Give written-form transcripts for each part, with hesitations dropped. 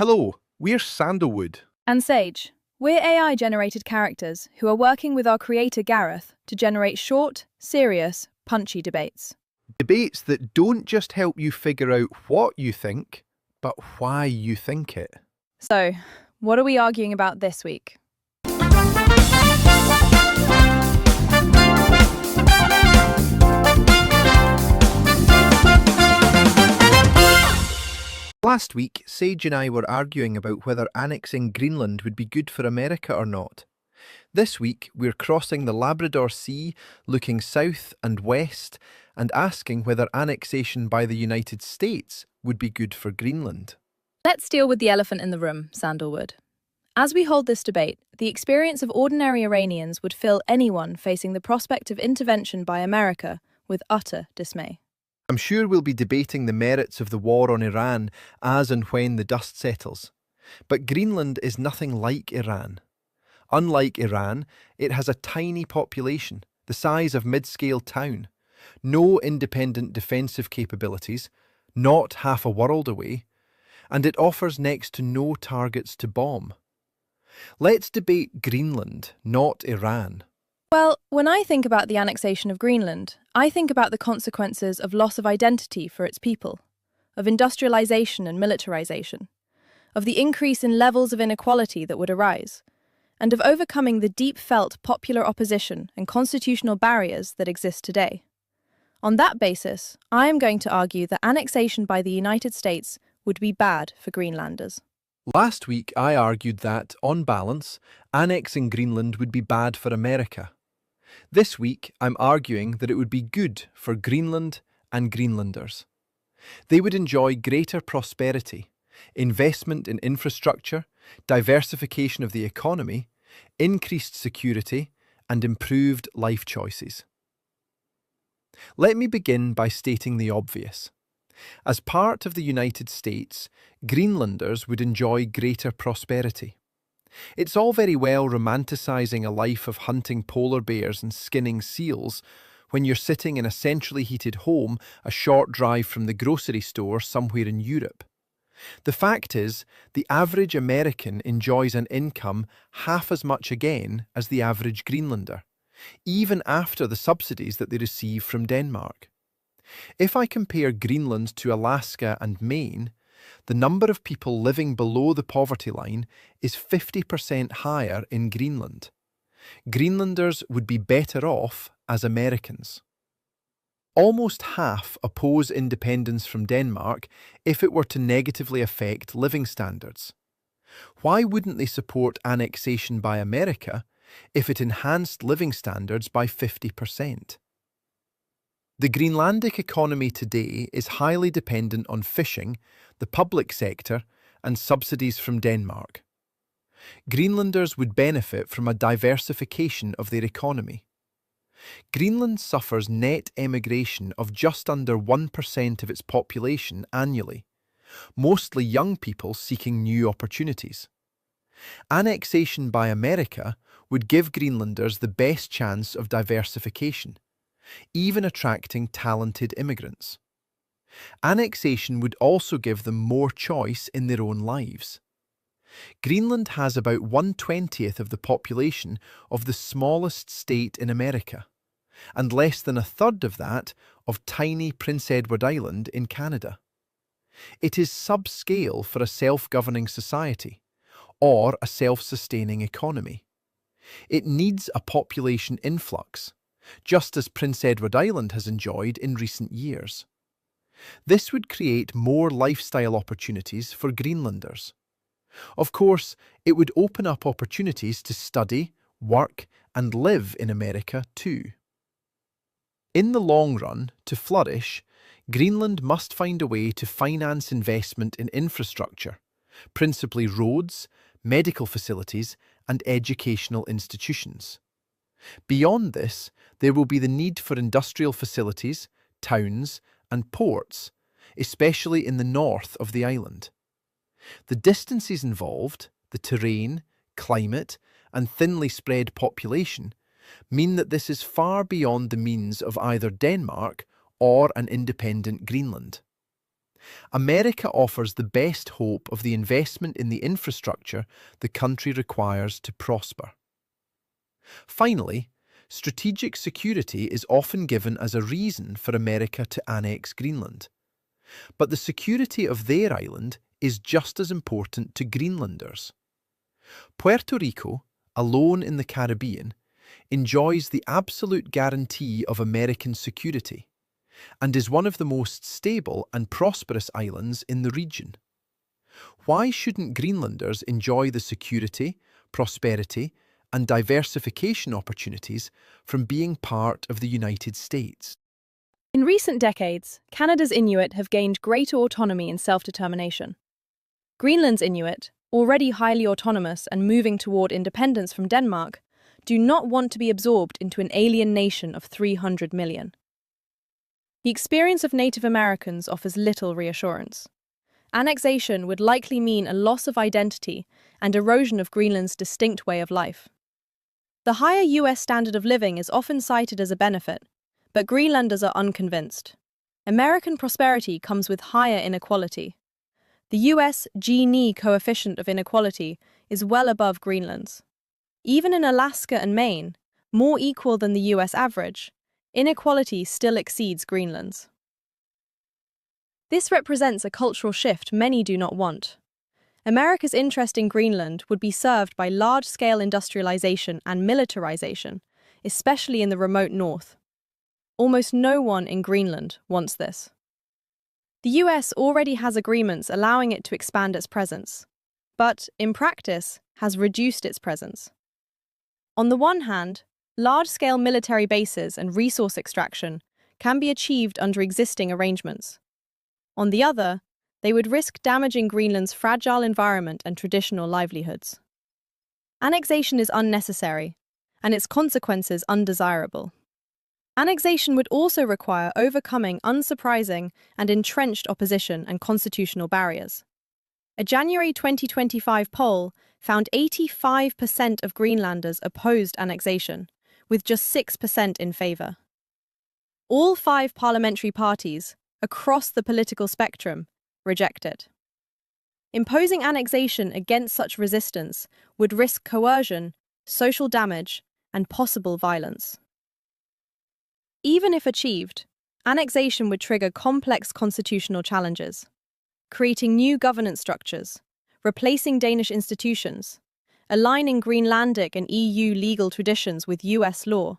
Hello, we're Sandalwood. And Sage. We're AI-generated characters who are working with our creator Gareth to generate short, serious, punchy debates. Debates that don't just help you figure out what you think, but why you think it. So, what are we arguing about this week? Last week, Sage and I were arguing about whether annexing Greenland would be good for America or not. This week, we're crossing the Labrador Sea, looking south and west, and asking whether annexation by the United States would be good for Greenland. Let's deal with the elephant in the room, Sandalwood. As we hold this debate, the experience of ordinary Iranians would fill anyone facing the prospect of intervention by America with utter dismay. I'm sure we'll be debating the merits of the war on Iran as and when the dust settles. But Greenland is nothing like Iran. Unlike Iran, it has a tiny population, the size of mid-scale town, no independent defensive capabilities, not half a world away, and it offers next to no targets to bomb. Let's debate Greenland, not Iran. Well, when I think about the annexation of Greenland, I think about the consequences of loss of identity for its people, of industrialization and militarization, of the increase in levels of inequality that would arise, and of overcoming the deep-felt popular opposition and constitutional barriers that exist today. On that basis, I am going to argue that annexation by the United States would be bad for Greenlanders. Last week, I argued that, on balance, annexing Greenland would be bad for America. This week, I'm arguing that it would be good for Greenland and Greenlanders. They would enjoy greater prosperity, investment in infrastructure, diversification of the economy, increased security, and improved life choices. Let me begin by stating the obvious. As part of the United States, Greenlanders would enjoy greater prosperity. It's all very well romanticising a life of hunting polar bears and skinning seals when you're sitting in a centrally heated home a short drive from the grocery store somewhere in Europe. The fact is, the average American enjoys an income half as much again as the average Greenlander, even after the subsidies that they receive from Denmark. If I compare Greenland to Alaska and Maine, the number of people living below the poverty line is 50% higher in Greenland. Greenlanders would be better off as Americans. Almost half oppose independence from Denmark if it were to negatively affect living standards. Why wouldn't they support annexation by America if it enhanced living standards by 50%? The Greenlandic economy today is highly dependent on fishing, the public sector, and subsidies from Denmark. Greenlanders would benefit from a diversification of their economy. Greenland suffers net emigration of just under 1% of its population annually, mostly young people seeking new opportunities. Annexation by America would give Greenlanders the best chance of diversification, even attracting talented immigrants. Annexation would also give them more choice in their own lives. Greenland has about 1/20th of the population of the smallest state in America, and less than a third of that of tiny Prince Edward Island in Canada. It is subscale for a self-governing society, or a self-sustaining economy. It needs a population influx, just as Prince Edward Island has enjoyed in recent years. This would create more lifestyle opportunities for Greenlanders. Of course, it would open up opportunities to study, work, and live in America too. In the long run, to flourish, Greenland must find a way to finance investment in infrastructure, principally roads, medical facilities, and educational institutions. Beyond this, there will be the need for industrial facilities, towns, and ports, especially in the north of the island. The distances involved, the terrain, climate, and thinly spread population mean that this is far beyond the means of either Denmark or an independent Greenland. America offers the best hope of the investment in the infrastructure the country requires to prosper. Finally, strategic security is often given as a reason for America to annex Greenland. But the security of their island is just as important to Greenlanders. Puerto Rico, alone in the Caribbean, enjoys the absolute guarantee of American security and is one of the most stable and prosperous islands in the region. Why shouldn't Greenlanders enjoy the security, prosperity, and diversification opportunities from being part of the United States? In recent decades, Canada's Inuit have gained greater autonomy and self-determination. Greenland's Inuit, already highly autonomous and moving toward independence from Denmark, do not want to be absorbed into an alien nation of 300 million. The experience of Native Americans offers little reassurance. Annexation would likely mean a loss of identity and erosion of Greenland's distinct way of life. The higher US standard of living is often cited as a benefit, but Greenlanders are unconvinced. American prosperity comes with higher inequality. The US Gini coefficient of inequality is well above Greenland's. Even in Alaska and Maine, more equal than the US average, inequality still exceeds Greenland's. This represents a cultural shift many do not want. America's interest in Greenland would be served by large-scale industrialization and militarization, especially in the remote north. Almost no one in Greenland wants this. The US already has agreements allowing it to expand its presence, but, in practice, has reduced its presence. On the one hand, large-scale military bases and resource extraction can be achieved under existing arrangements. On the other, they would risk damaging Greenland's fragile environment and traditional livelihoods. Annexation is unnecessary, and its consequences undesirable. Annexation would also require overcoming unsurprising and entrenched opposition and constitutional barriers. A January 2025 poll found 85% of Greenlanders opposed annexation, with just 6% in favour. All 5 parliamentary parties, across the political spectrum, reject it. Imposing annexation against such resistance would risk coercion, social damage, and possible violence. Even if achieved, annexation would trigger complex constitutional challenges, creating new governance structures, replacing Danish institutions, aligning Greenlandic and EU legal traditions with US law,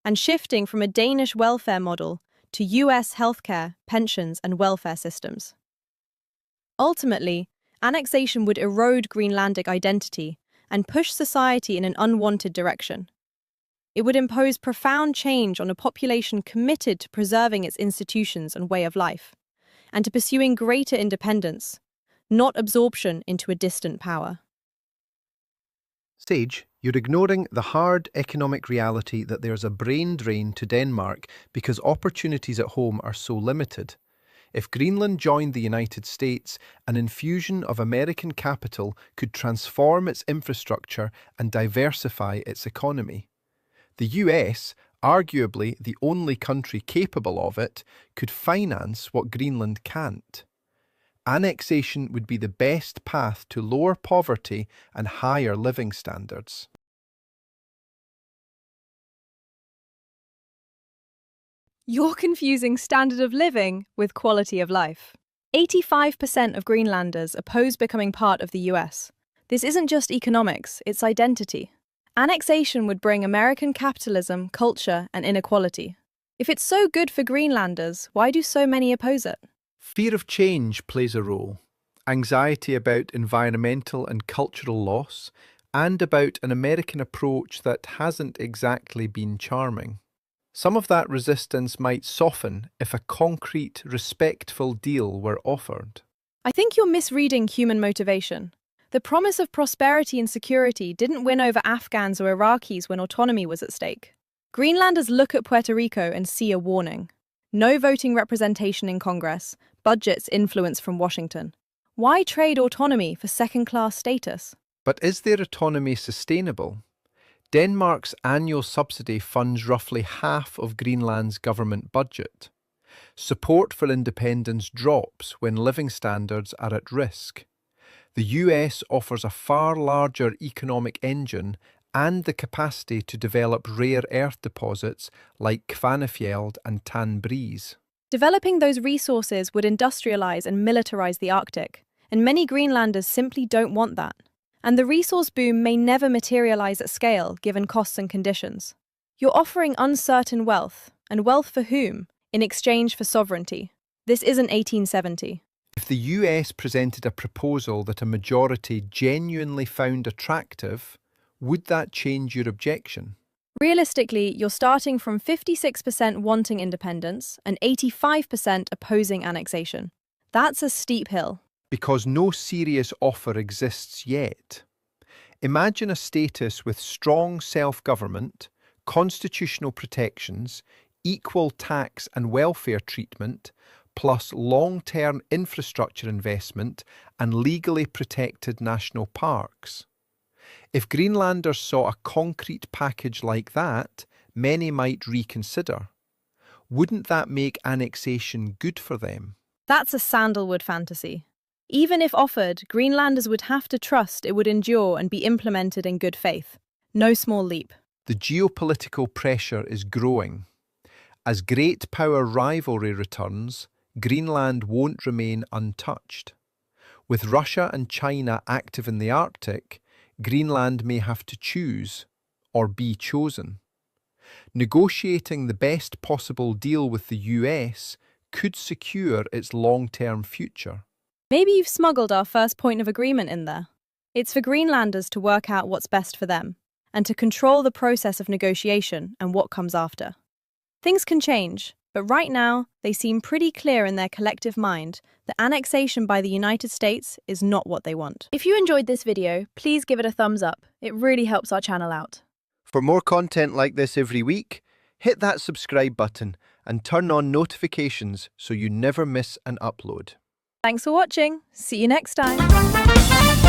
and shifting from a Danish welfare model to US healthcare, pensions, and welfare systems. Ultimately, annexation would erode Greenlandic identity and push society in an unwanted direction. It would impose profound change on a population committed to preserving its institutions and way of life, and to pursuing greater independence, not absorption into a distant power. Sage, you're ignoring the hard economic reality that there's a brain drain to Denmark because opportunities at home are so limited. If Greenland joined the United States, an infusion of American capital could transform its infrastructure and diversify its economy. The US, arguably the only country capable of it, could finance what Greenland can't. Annexation would be the best path to lower poverty and higher living standards. You're confusing standard of living with quality of life. 85% of Greenlanders oppose becoming part of the US. This isn't just economics, it's identity. Annexation would bring American capitalism, culture, and inequality. If it's so good for Greenlanders, why do so many oppose it? Fear of change plays a role. Anxiety about environmental and cultural loss, and about an American approach that hasn't exactly been charming. Some of that resistance might soften if a concrete, respectful deal were offered. I think you're misreading human motivation. The promise of prosperity and security didn't win over Afghans or Iraqis when autonomy was at stake. Greenlanders look at Puerto Rico and see a warning. No voting representation in Congress, budgets influence from Washington. Why trade autonomy for second-class status? But is their autonomy sustainable? Denmark's annual subsidy funds roughly half of Greenland's government budget. Support for independence drops when living standards are at risk. The US offers a far larger economic engine and the capacity to develop rare earth deposits like Kvanefjeld and Tan Breeze. Developing those resources would industrialize and militarize the Arctic, and many Greenlanders simply don't want that. And the resource boom may never materialize at scale given costs and conditions. You're offering uncertain wealth, and wealth for whom, in exchange for sovereignty. This isn't 1870. If the US presented a proposal that a majority genuinely found attractive, would that change your objection? Realistically, you're starting from 56% wanting independence and 85% opposing annexation. That's a steep hill. Because no serious offer exists yet. Imagine a status with strong self-government, constitutional protections, equal tax and welfare treatment, plus long-term infrastructure investment and legally protected national parks. If Greenlanders saw a concrete package like that, many might reconsider. Wouldn't that make annexation good for them? That's a Sandalwood fantasy. Even if offered, Greenlanders would have to trust it would endure and be implemented in good faith. No small leap. The geopolitical pressure is growing. As great power rivalry returns, Greenland won't remain untouched. With Russia and China active in the Arctic, Greenland may have to choose, or be chosen. Negotiating the best possible deal with the US could secure its long-term future. Maybe you've smuggled our first point of agreement in there. It's for Greenlanders to work out what's best for them, and to control the process of negotiation and what comes after. Things can change, but right now, they seem pretty clear in their collective mind that annexation by the United States is not what they want. If you enjoyed this video, please give it a thumbs up. It really helps our channel out. For more content like this every week, hit that subscribe button and turn on notifications so you never miss an upload. Thanks for watching. See you next time.